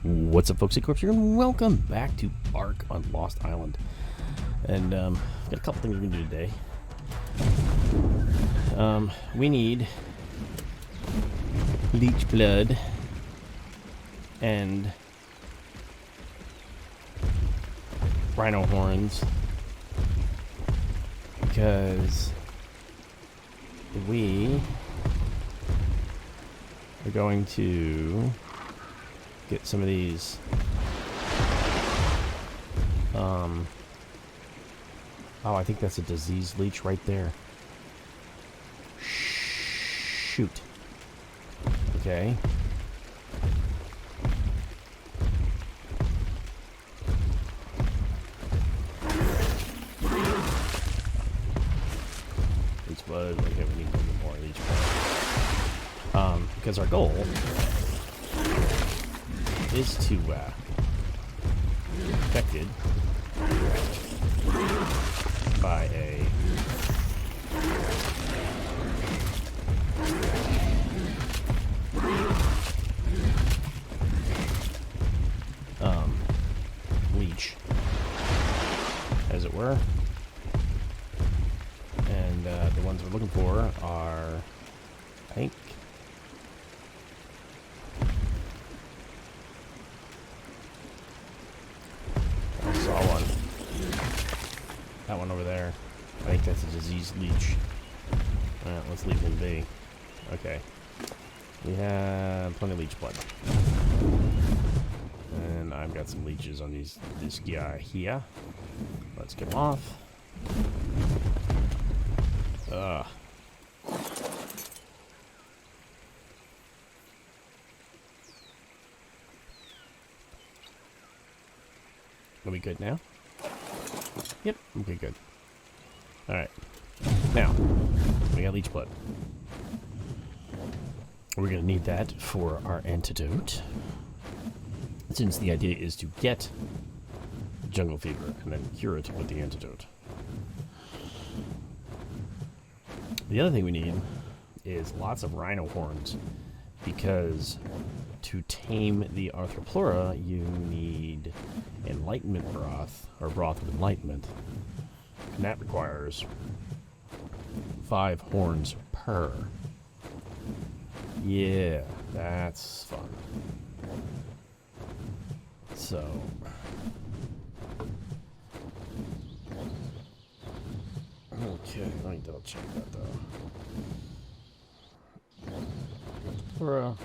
What's up, folks? Corpse here, and welcome back to Ark on Lost Island. And got a couple things we're gonna do today. We need leech blood and rhino horns because we are going to get some of these oh, I think that's a disease leech right there. Shoot. Okay. Leech blood. Okay, we need a little more leech blood. Because our goal is to affected by a leech, as it were, and the ones we're looking for are, I think, that one over there. I think that's a disease leech. Alright, let's leave them be. Okay. We have plenty of leech blood. And I've got some leeches on this guy here. Let's get them off. Ugh. Are we good now? Yep, okay, good. Alright. Now, we got leech blood. We're going to need that for our antidote, since the idea is to get jungle fever and then cure it with the antidote. The other thing we need is lots of rhino horns, because to tame the Arthroplura, you need enlightenment broth, or broth of enlightenment, and that requires 5 horns per. Yeah, that's fun. So okay, let me double check that though.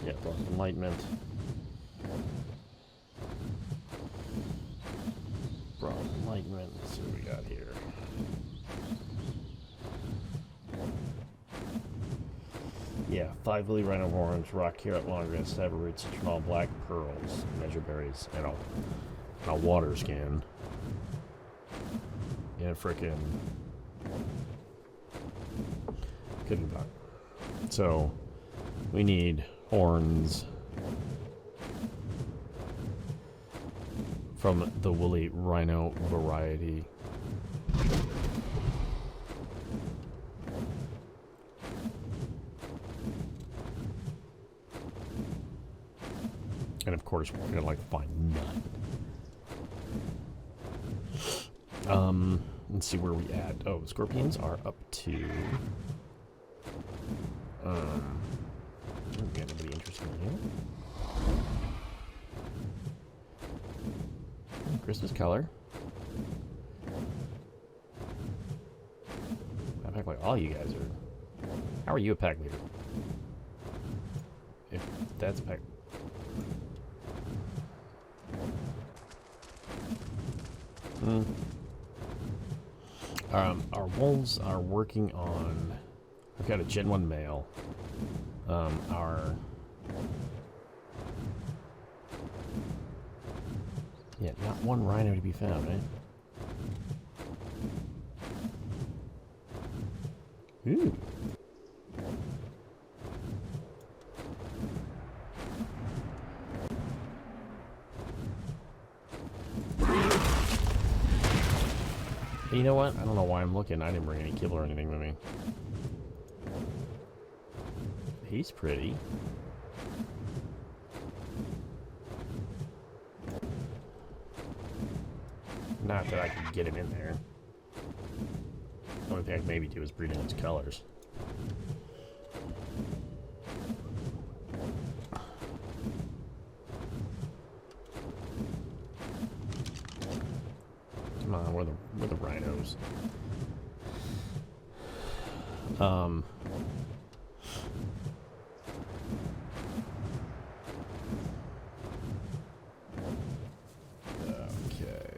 Yeah, broth of enlightenment. Broth of enlightenment. Let's see what we got here. Yeah, 5 lily rhino horns, rock carrot, long-grass, cyber roots, citronal, black pearls, measure berries, and a water skin. And a frickin' couldn't talk. So we need horns from the woolly rhino variety. And of course, we're gonna like find none. Let's see where we at. Oh, scorpions are up to. We got anybody interesting here? Christmas color. I pack like all you guys are. How are you a pack leader? If that's pack. Our wolves are working on. I've got a Gen 1 male. Yeah, not one rhino to be found, right? Ooh. You know what? I don't know why I'm looking. I didn't bring any kibble or anything with me. He's pretty. Not that I can get him in there. The only thing I can maybe do is breed in its colors. Come on, we're the rhinos. Okay.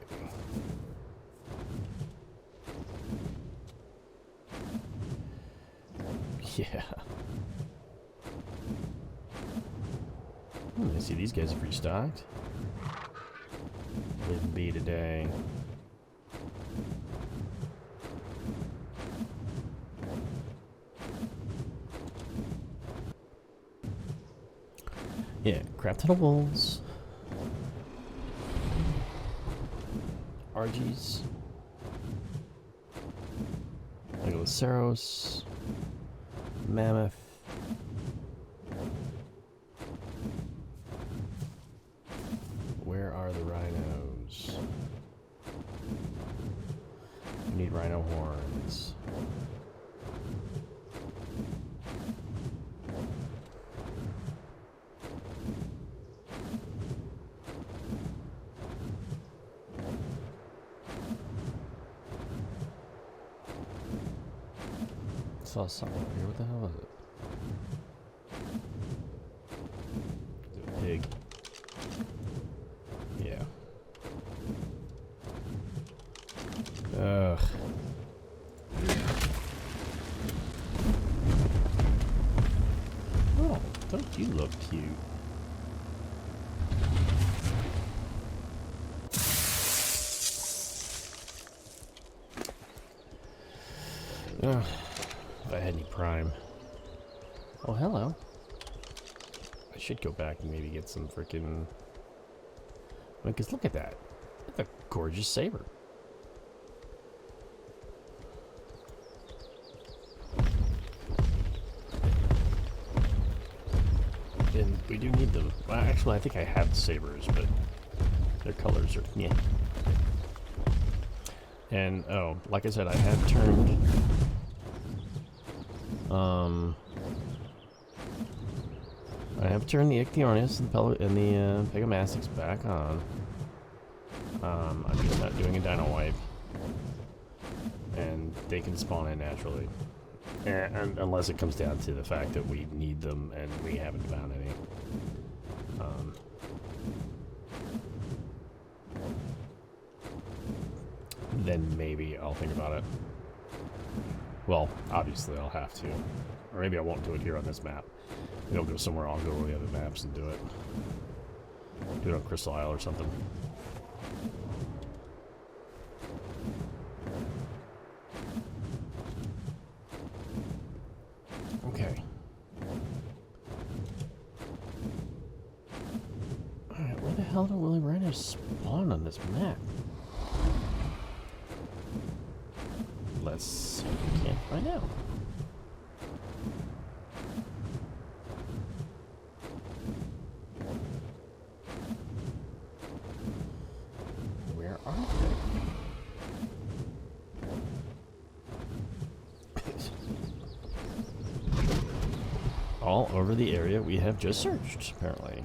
Yeah. I see these guys are restocked. Live and be today. Yeah, crap ton of wolves. Argies. Megaloceros. Mammoth. Where are the rhinos? We need rhino horns. Saw something over here. What the hell is it? Is it a pig? Yeah. Ugh. Oh, don't you look cute? Ugh. If I had any prime. Oh, hello. I should go back and maybe get some freaking. Because look at that. That's a gorgeous saber. And we do need them. Well, actually, I think I have the sabers, but their colors are. Yeah. And, oh, like I said, I have turned. I have turned the Ichthyornis and the Pegamastics back on. I'm just not doing a Dino wipe. And they can spawn in naturally. And unless it comes down to the fact that we need them and we haven't found any. Then maybe I'll think about it. Well, obviously I'll have to. Or maybe I won't do it here on this map. Maybe I'll go somewhere, I'll go to the other maps and do it. Do it on Crystal Isle or something. Okay. Alright, where the hell do Willy Rhinos spawn on this map? Let's see if we can't find out. Where are they? All over the area we have just searched, apparently.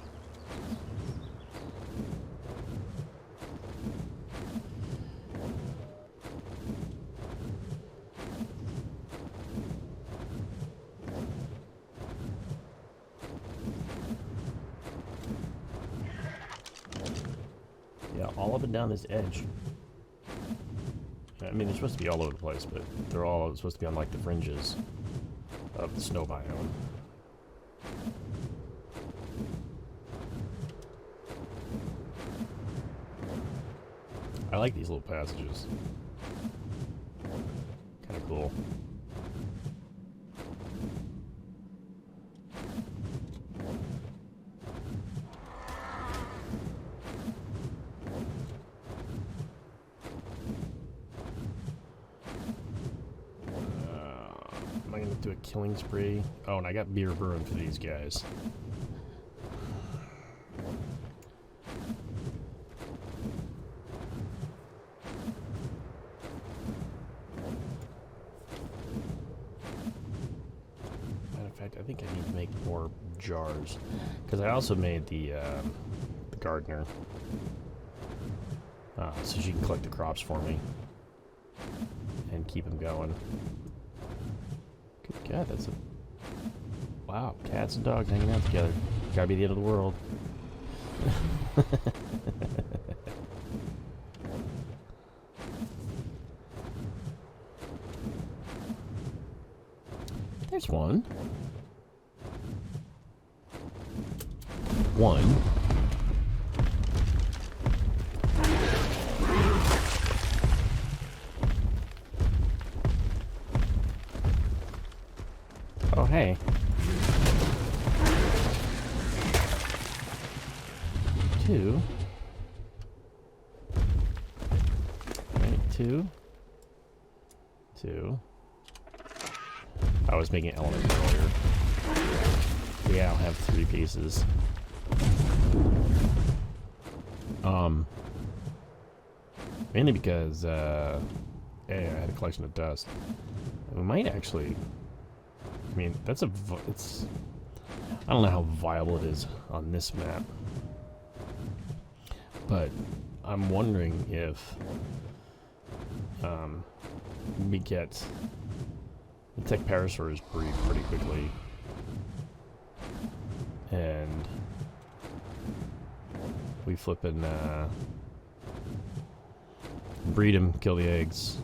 Yeah, all up and down this edge. I mean, they're supposed to be all over the place, but they're all supposed to be on, like, the fringes of the snow biome. I like these little passages. Kind of cool. Am I going to do a killing spree? Oh, and I got beer brewing for these guys. fact, I think I need to make more jars. Because I also made the gardener. So she can collect the crops for me. And keep them going. Good God, that's a... Wow, cats and dogs hanging out together. Gotta be the end of the world. There's one. One. Oh, hey. Two. Right, two. Two. I was making elements earlier. Yeah, I'll have 3 pieces. Mainly because, I had a collection of dust. We might actually... I mean, that's it's... I don't know how viable it is on this map. But I'm wondering if we get... The tech parasaurs breed pretty quickly. And we flippin' breed them, kill the eggs.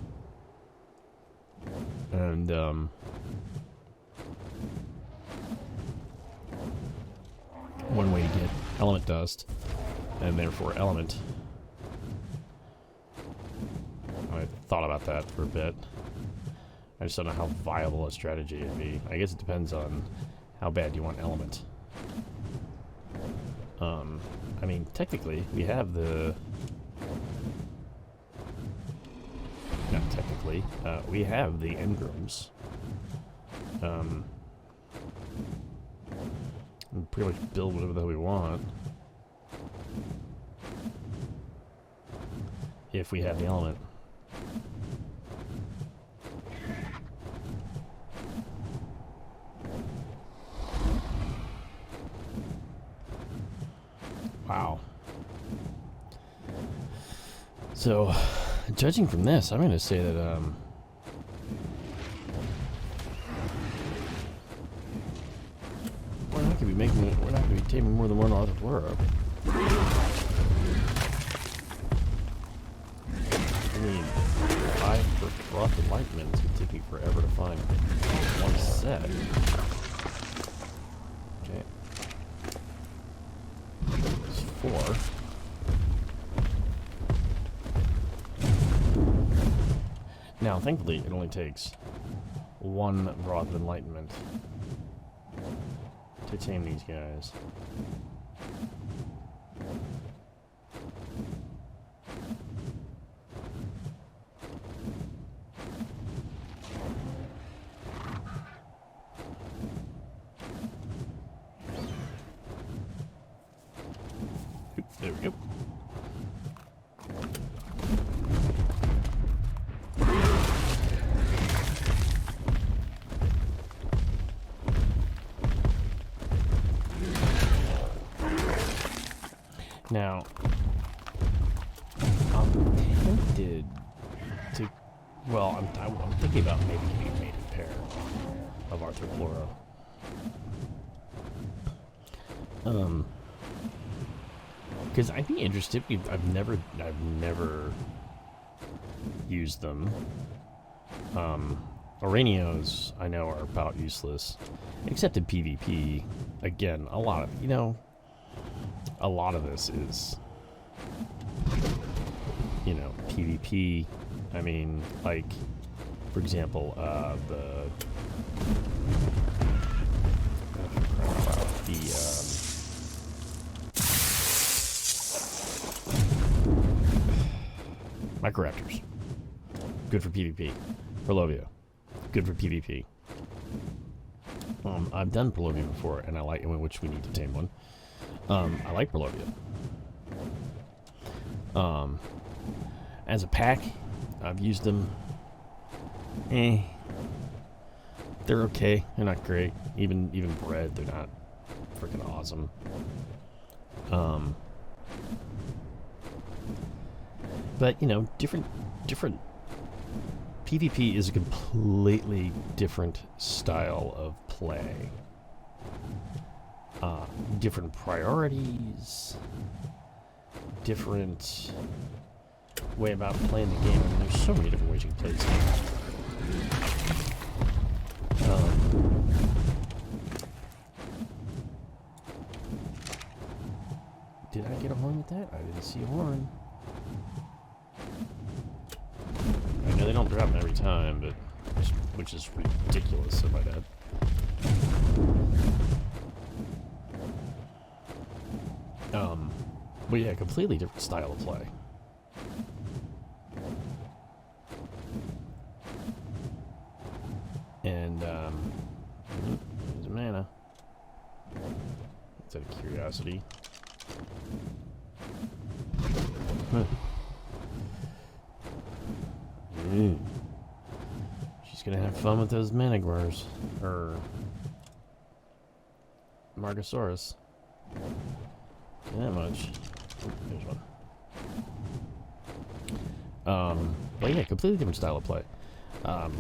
And one way to get element dust, and therefore element. I thought about that for a bit. I just don't know how viable a strategy it'd be. I guess it depends on how bad you want element. I mean, technically, we have the... Not technically. We have the engrams. And pretty much build whatever the hell we want. If we have the element. Wow. So, judging from this, I'm going to say that, we're not going to be taming more than one Arthropleura. I mean, 5 for Froth Enlightenment is going to take me forever to find one set. Okay. There's 4. Now, thankfully, it only takes 1 Broth of Enlightenment to tame these guys. There we go. Now, I'm tempted to... Well, I'm thinking about maybe getting a mated pair of Arthropleura. Because I'd be interested. I've never used them. Araneos, I know, are about useless, except in PvP. Again, a lot of this is, PvP. I mean, like, for example, the Microraptors. Good for PvP. Perlovia. Good for PvP. I've done Perlovia before, and I like it, which we need to tame one. I like Perlovia. As a pack, I've used them. They're okay. They're not great. Even bread, they're not freaking awesome. But you know, different. PvP is a completely different style of play. Different priorities, different way about playing the game. I mean, there's so many different ways you can play this game. Did I get a horn with that? I didn't see a horn. I know they don't drop them every time, but which is ridiculous, if I did. But yeah, completely different style of play. And there's mana. It's out of curiosity. Huh. She's gonna have fun with those manigwars. Or Margosaurus. That much. There's one. But yeah, completely different style of play. I've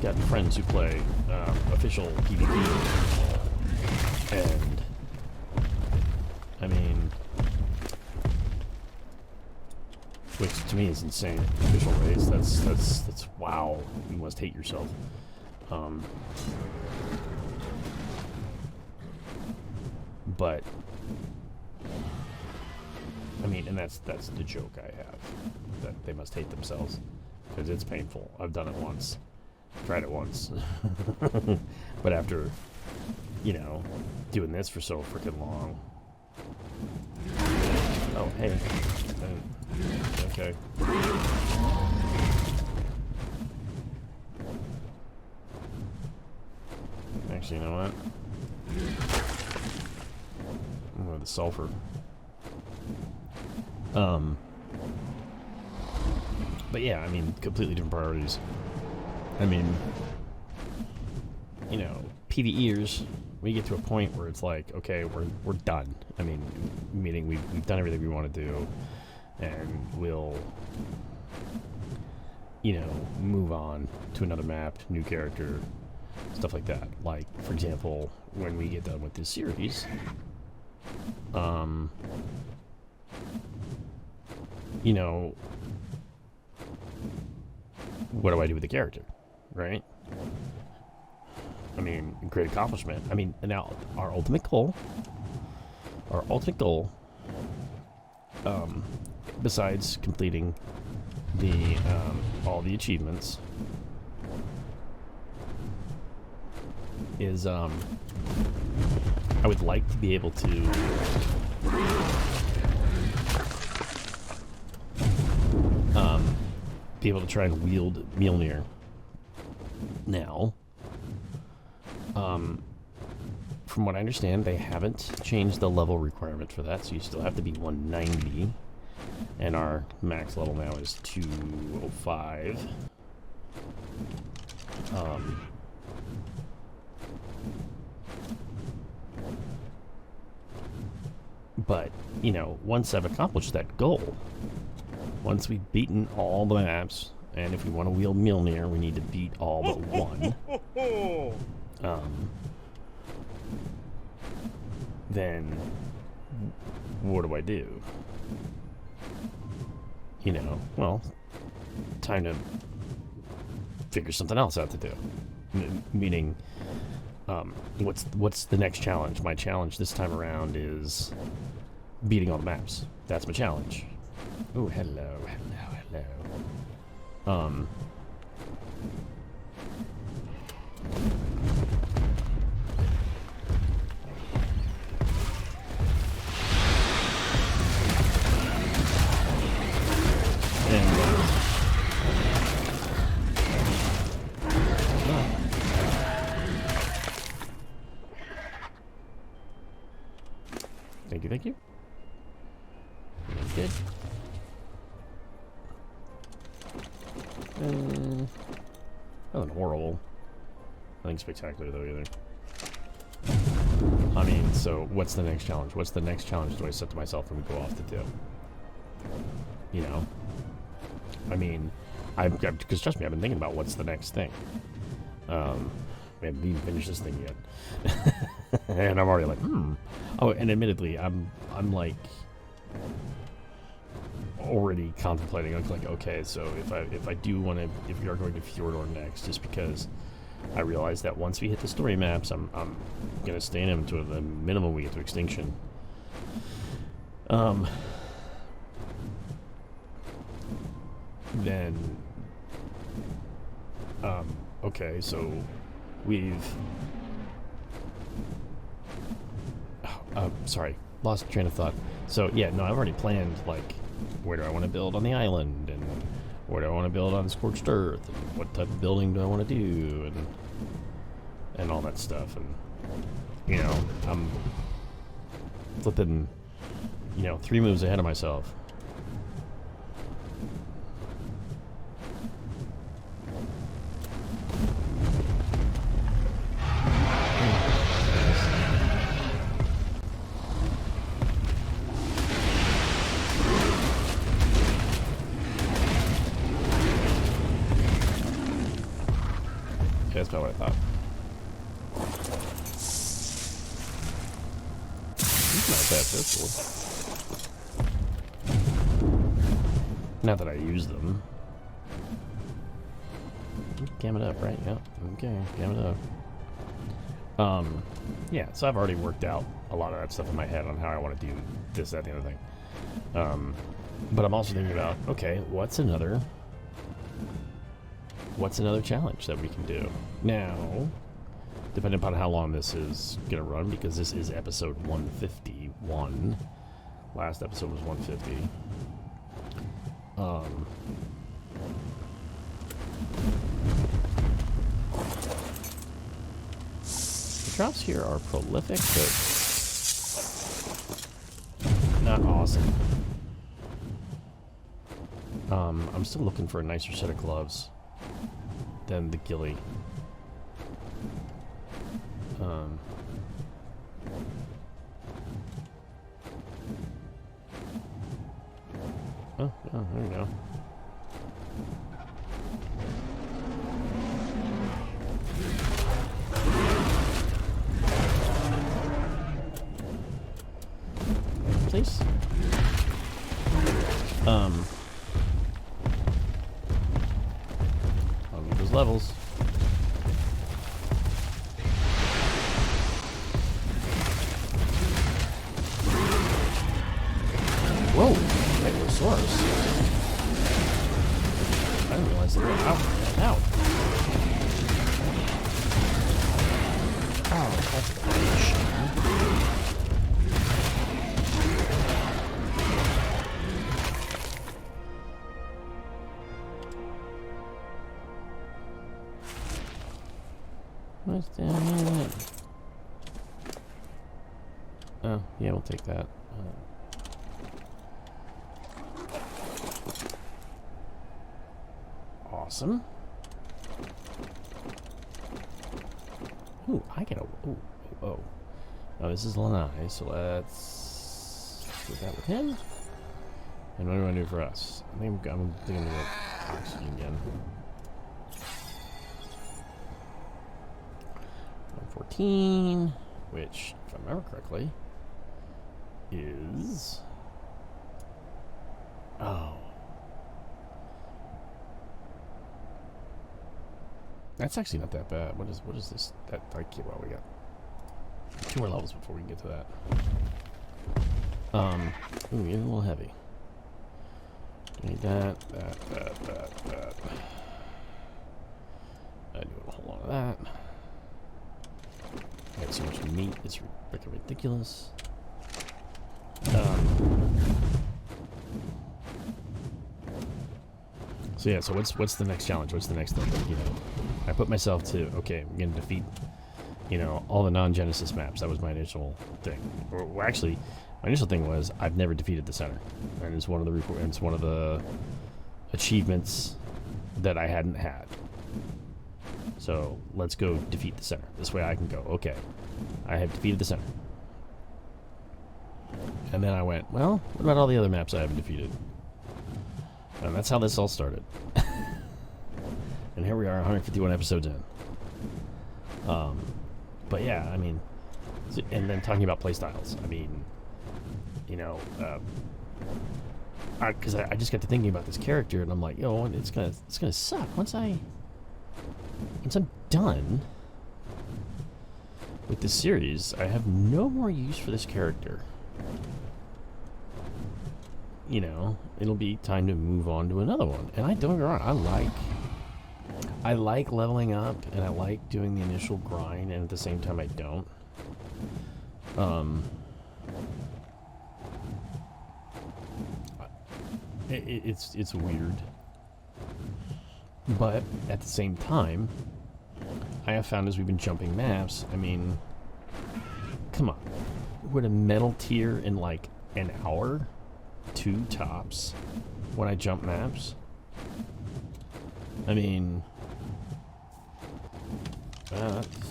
got friends who play official PvP, and I mean, which to me is insane. Official race, that's wow. You must hate yourself. But I mean, and that's the joke I have, that they must hate themselves, because it's painful. I've done it once, tried it once, but after, you know, doing this for so freaking long. Oh, hey. Okay. Actually, you know what? I'm going with the sulfur. But yeah, I mean, completely different priorities. I mean, you know, PvEers, we get to a point where it's like, okay, we're done. I mean, meaning we've done everything we want to do, and we'll, you know, move on to another map, new character, stuff like that. Like, for example, when we get done with this series, you know, what do I do with the character, right? I mean, great accomplishment. I mean, now our ultimate goal, besides completing the all the achievements, is I would like to be able to try and wield Mjolnir. Now, from what I understand, they haven't changed the level requirement for that, so you still have to be 190, and our max level now is 205. But, you know, once I've accomplished that goal, once we've beaten all the maps, and if we want to wield Mjolnir, we need to beat all but one. Then what do I do? You know, well, time to figure something else out to do. Meaning, what's the next challenge? My challenge this time around is beating all the maps. That's my challenge. Oh, hello. Thank you. Good. Nothing horrible. Nothing spectacular though either. I mean, so what's the next challenge? What's the next challenge do I set to myself when we go off to do? You know? I mean, because trust me, I've been thinking about what's the next thing. Man, we didn't finish this thing yet. And I'm already like, Oh, and admittedly, I'm like already contemplating. I'm like, okay, so if I do want to, if we are going to Fjordor next, just because I realize that once we hit the story maps, I'm gonna stay in them to the minimum we get to extinction. Then, okay, so we've. Sorry, lost train of thought. So yeah, no, I've already planned like where do I want to build on the island, and where do I want to build on Scorched Earth, and what type of building do I want to do, and all that stuff, and you know, I'm flipping, 3 moves ahead of myself. That's about what I thought. These are not bad pistols. Not that I use them. Cam it up, right? Yep. Okay, cam it up. Yeah, so I've already worked out a lot of that stuff in my head on how I want to do this, that, the other thing. But I'm also thinking about, okay, what's another challenge that we can do? Now, depending upon how long this is going to run, because this is episode 151. Last episode was 150. The drops here are prolific, but not awesome. I'm still looking for a nicer set of gloves than the ghillie. Oh, there we go. Please. I'll get those levels. Whoa, Megalosaurus. I didn't realize they were out. Oh, that's a shame. What's down here? Oh, yeah, we'll take that. Awesome. Ooh, I get a. Ooh, oh. Oh, this is Lanai, so let's do that with him. And what do I do for us? I think I'm thinking about oxygen again. 114, which, if I remember correctly, is. Oh. That's actually not that bad. What is this? Well, we got 2 more levels before we can get to that. Ooh, getting a little heavy. Need that. I do a whole lot of that. I got so much meat, it's freaking ridiculous. So yeah, so what's the next challenge? What's the next thing? I put myself to, okay, I'm gonna defeat, all the non-Genesis maps. That was my initial thing. Or actually, my initial thing was I've never defeated the center, and it's one of the achievements that I hadn't had. So let's go defeat the center. This way I can go, okay, I have defeated the center. And then I went, well, what about all the other maps I haven't defeated? And that's how this all started. And here we are, 151 episodes in. But yeah, I mean, and then talking about playstyles. I mean, you know, because I just got to thinking about this character, and I'm like, yo, it's gonna suck once I'm done with this series. I have no more use for this character. You know, it'll be time to move on to another one. And I don't get me wrong, I like leveling up, and I like doing the initial grind, and at the same time I don't. It's weird. But at the same time, I have found as we've been jumping maps, I mean, come on. Would a metal tier in like an hour? 2 tops when I jump maps? I mean,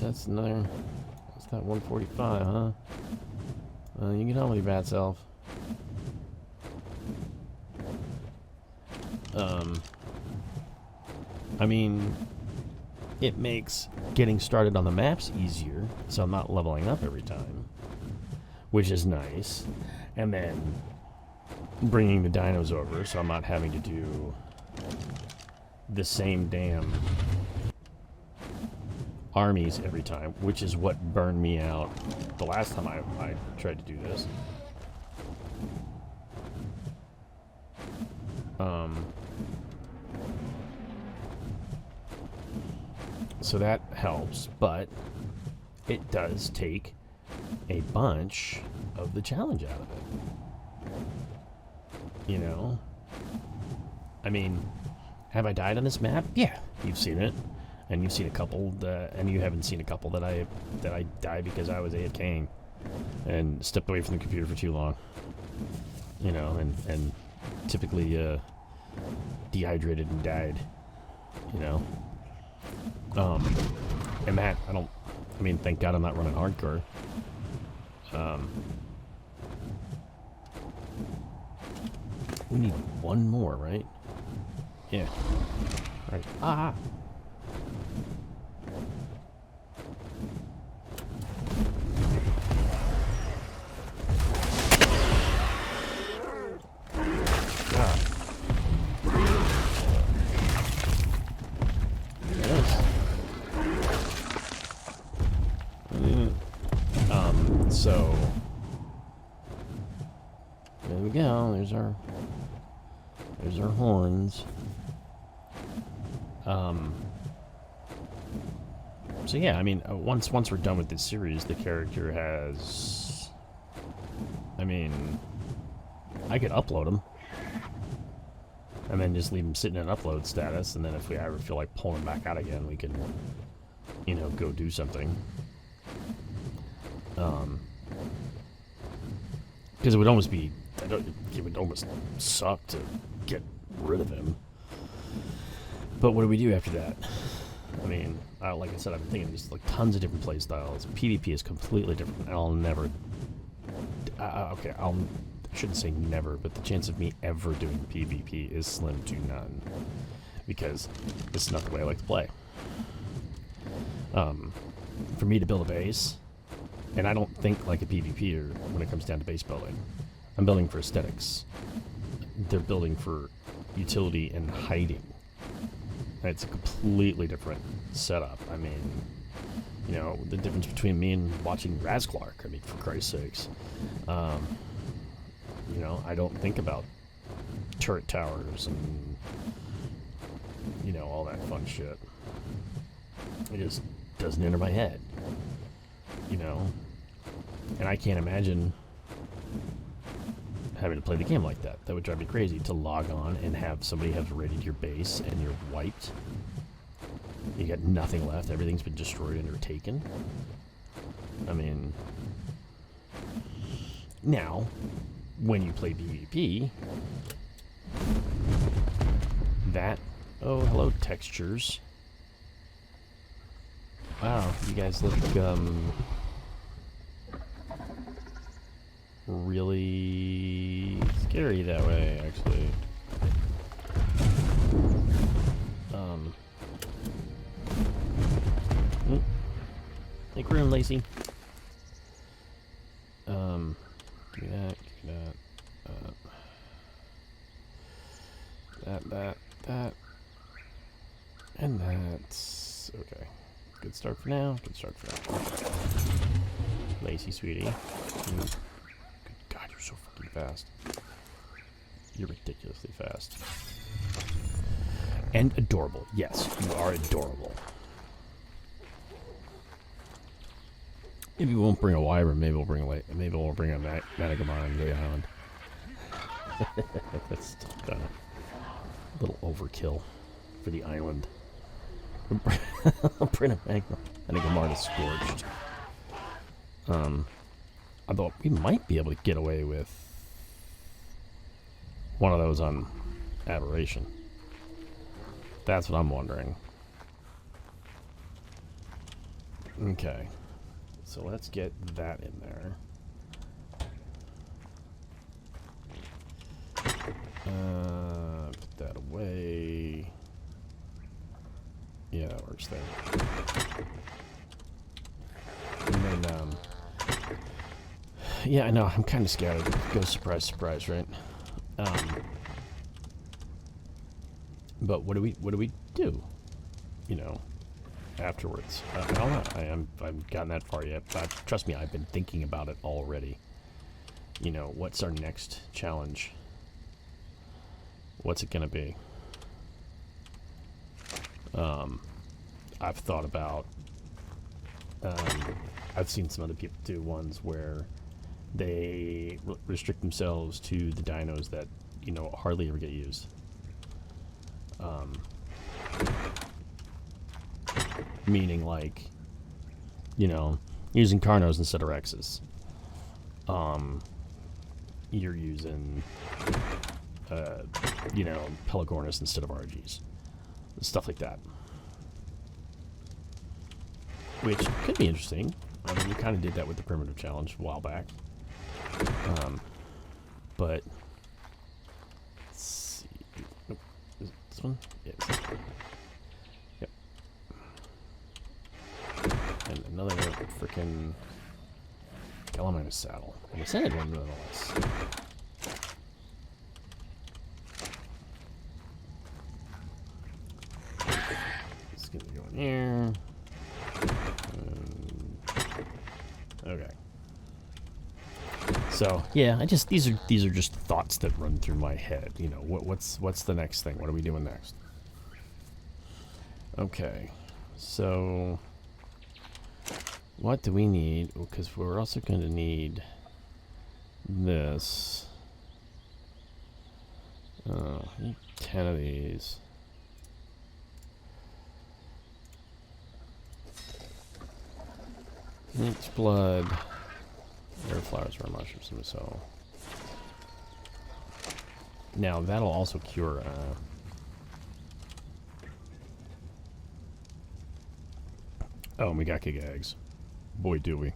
that's another, that's that 145, huh? You get on with your bad self. I mean, it makes getting started on the maps easier, so I'm not leveling up every time, which is nice. And then bringing the dinos over, so I'm not having to do the same damn armies every time, which is what burned me out the last time I tried to do this. So that helps, but it does take a bunch of the challenge out of it. You know? I mean, have I died on this map? Yeah, you've seen it. And you've seen a couple, and you haven't seen a couple that I died because I was AFKing and stepped away from the computer for too long. You know, and typically dehydrated and died. You know? And that, I mean, thank God I'm not running hardcore. We need one more, right? Yeah. Right. Ah! So there we go. There's our horns. So yeah, I mean, once we're done with this series, the character has. I mean, I could upload him, and then just leave him sitting in upload status, and then if we ever feel like pulling him back out again, we can, you know, go do something. Because it would almost be, it would almost suck to get rid of him. But what do we do after that? I mean, like I said, I've been thinking there's like tons of different play styles. PvP is completely different. I'll never, okay, I shouldn't say never, but the chance of me ever doing PvP is slim to none. Because this is not the way I like to play. For me to build a base, and I don't think like a PvPer when it comes down to base building. I'm building for aesthetics. They're building for utility and hiding. And it's a completely different setup. I mean, you know, the difference between me and watching Razclark, I mean, for Christ's sakes. You know, I don't think about turret towers and, you know, all that fun shit. It just doesn't enter my head. You know, and I can't imagine having to play the game like that. That would drive me crazy to log on and have somebody have raided your base and you're wiped. You got nothing left. Everything's been destroyed and or taken. I mean, now, when you play PvP, that, oh, hello, textures. Wow, you guys look really scary that way, actually. Make room, Lacey. Give me that. That. And that's okay. Good start for now. Good start for now. Lacey, sweetie. Good God, you're so fucking fast. You're ridiculously fast. And adorable. Yes, you are adorable. Maybe we won't bring a wyvern. Maybe we'll bring a Managamon to the island. That's a little overkill for the island. I'll bring a Managamon to Scorched. Although we might be able to get away with one of those on Aberration. That's what I'm wondering. Okay. So let's get that in there. Put that away. Yeah, that works there. And then, yeah, I know, I'm kind of scared. Go surprise, surprise, right? But what do we do? You know, afterwards. I don't know. I haven't gotten that far yet. But trust me, I've been thinking about it already. You know, what's our next challenge? What's it gonna be? I've thought about. I've seen some other people do ones where they restrict themselves to the dinos that, you know, hardly ever get used. Meaning, like, you know, using Carnos instead of Rexes. You're using, you know, Pelagornis instead of RGs. Stuff like that. Which could be interesting. I mean, we kind of did that with the Primitive Challenge a while back. But, let's see. Nope. Is it this one? Yeah, it's this one. Yep. And another freaking Gallimimus saddle. An Ascended one, nonetheless. It's gonna go in here. Okay. So yeah, these are just thoughts that run through my head. You know, what's the next thing? What are we doing next? Okay, so what do we need? Because we're also going to need this. Need 10 of these. Neat's blood. Air flowers, rare mushrooms, and so. Now that'll also cure. Oh, and we got Giga eggs. Boy, do we.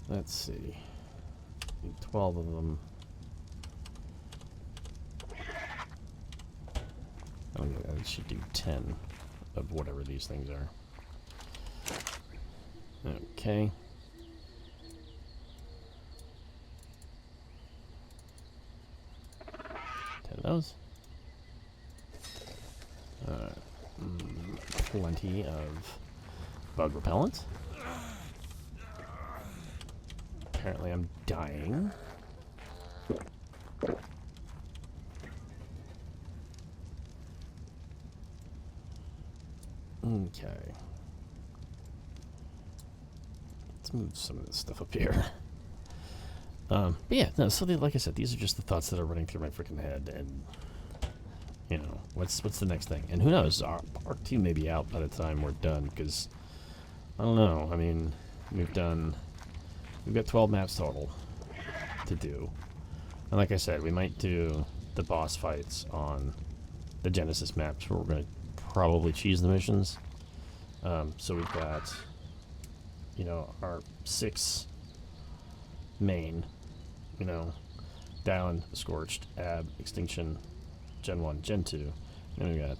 Let's see. Need 12 of them. Oh, yeah, I should do 10 of whatever these things are. Okay. 10 of those. Plenty of bug repellent. Apparently I'm dying. Okay. Let's move some of this stuff up here. But yeah, no, so like I said, these are just the thoughts that are running through my freaking head, and you know, what's the next thing? And who knows, our team may be out by the time we're done, because I don't know. I mean, we've got 12 maps total to do. And like I said, we might do the boss fights on the Genesis maps where we're going to probably cheese the missions. So we've got, you know, our 6 main, you know, Dallin, Scorched, Ab, Extinction, Gen 1, Gen 2. And we got,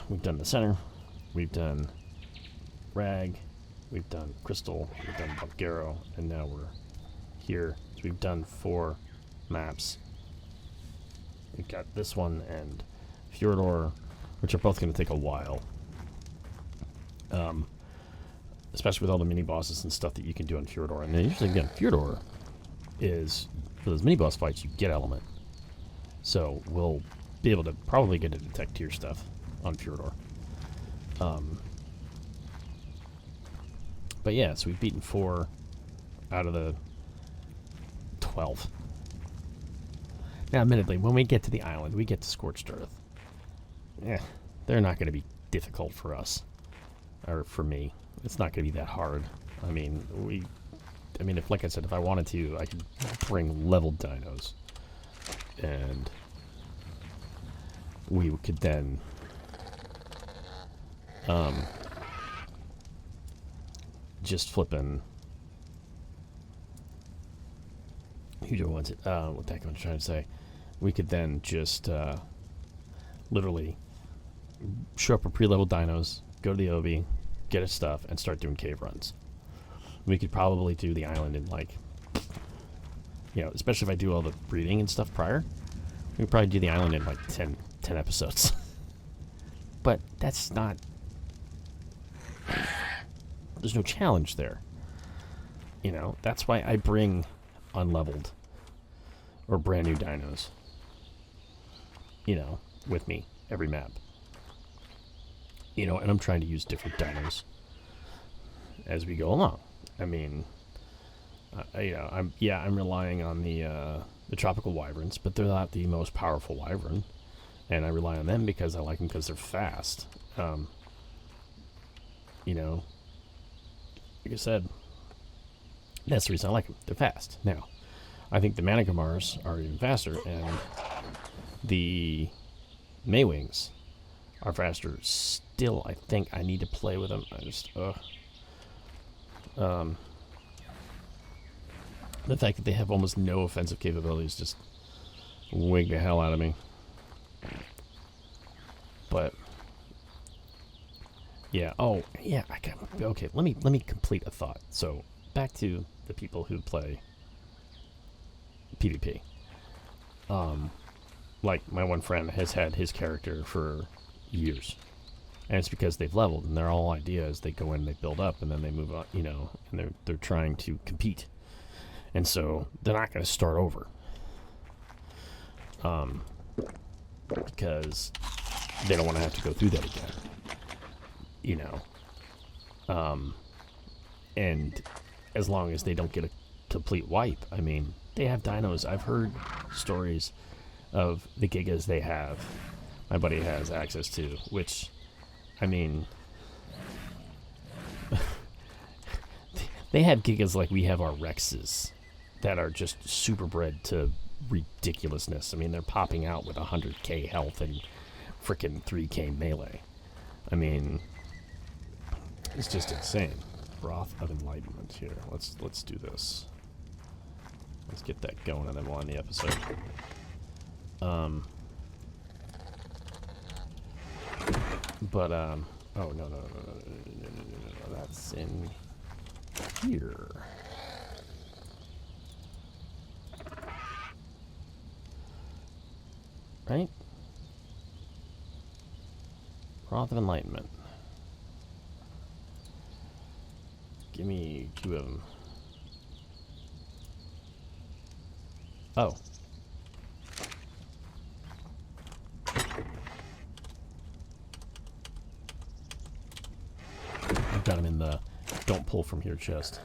we've done the center, we've done Rag, we've done Crystal, we've done Bulgaro, and now we're here. So we've done 4 maps. We've got this one and Fjordor, which are both going to take a while. Especially with all the mini bosses and stuff that you can do on Fjordor. And then usually, again, Fjordor is, for those mini boss fights, you get element. So we'll be able to probably get to detect tier stuff on Fjordor. But yeah, so we've beaten 4 out of the 12. Now, admittedly, when we get to the island, we get to Scorched Earth. Yeah, they're not going to be difficult for us. Or for me. It's not going to be that hard. I mean, if, like I said, if I wanted to, I could bring leveled dinos. And we could then just flipping. What the heck am I trying to say? We could then just literally show up with pre-leveled dinos, go to the OB, get his stuff, and start doing cave runs. We could probably do the island in, like, you know, especially if I do all the breeding and stuff prior, we could probably do the island in like 10 episodes. But that's not, there's no challenge there. You know, that's why I bring unleveled or brand new dinos, you know, with me every map. You know, and I'm trying to use different dinos as we go along. I mean, you know, I'm relying on the tropical wyverns, but they're not the most powerful wyvern, and I rely on them because I like them because they're fast. You know, like I said, that's the reason I like them. They're fast. Now, I think the Manigamars are even faster, and the Maywings are faster still. I think I need to play with them. I just, the fact that they have almost no offensive capabilities just wig the hell out of me. But yeah, okay, let me complete a thought. So back to the people who play PvP. Like my one friend has had his character for years, and it's because they've leveled, and their whole idea is they go in, they build up, and then they move on, you know, and they're trying to compete, and so they're not going to start over, because they don't want to have to go through that again, you know, and as long as they don't get a complete wipe, I mean, they have dinos. I've heard stories of the gigas they have. My buddy has access to, which, I mean, they have gigas like we have our Rexes that are just super bred to ridiculousness. I mean, they're popping out with 100k health and frickin' 3k melee. I mean, it's just insane. Broth of Enlightenment here. Let's do this. Let's get that going and then we'll end the episode. Oh, no, that's in here. Right? Broth of Enlightenment. Give me 2 of them. Oh. I've got them in the don't pull from here chest.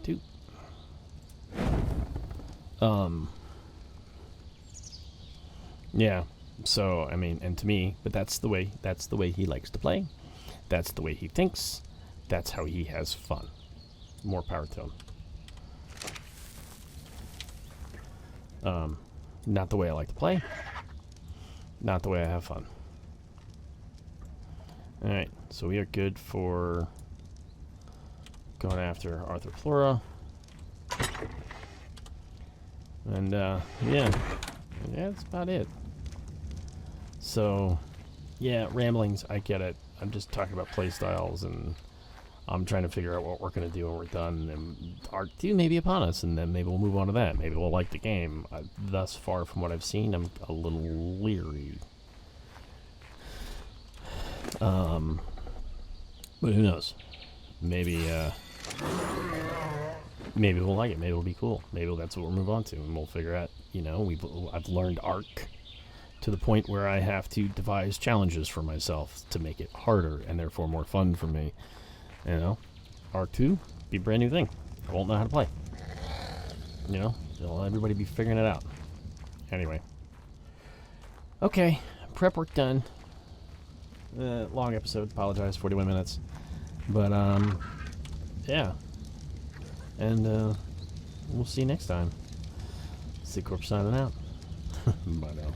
2. Yeah. So, I mean, and to me, but that's the way he likes to play. That's the way he thinks. That's how he has fun. More power to him. Not the way I like to play. Not the way I have fun. Alright, so we are good for going after Arthropleura. And, yeah, that's about it. So, yeah, ramblings, I get it. I'm just talking about playstyles, and I'm trying to figure out what we're going to do when we're done. And Arc 2 may be upon us, and then maybe we'll move on to that. Maybe we'll like the game. Thus far, from what I've seen, I'm a little leery. But who knows? Maybe we'll like it. Maybe it'll be cool. Maybe that's what we'll move on to, and we'll figure out. You know, I've learned Arc to the point where I have to devise challenges for myself to make it harder and therefore more fun for me. You know, Arc 2 be a brand new thing. I won't know how to play. You know, everybody be figuring it out. Anyway, okay, prep work done. Long episode. Apologize, 41 minutes. But yeah, and we'll see you next time. C Corp signing out. Bye now.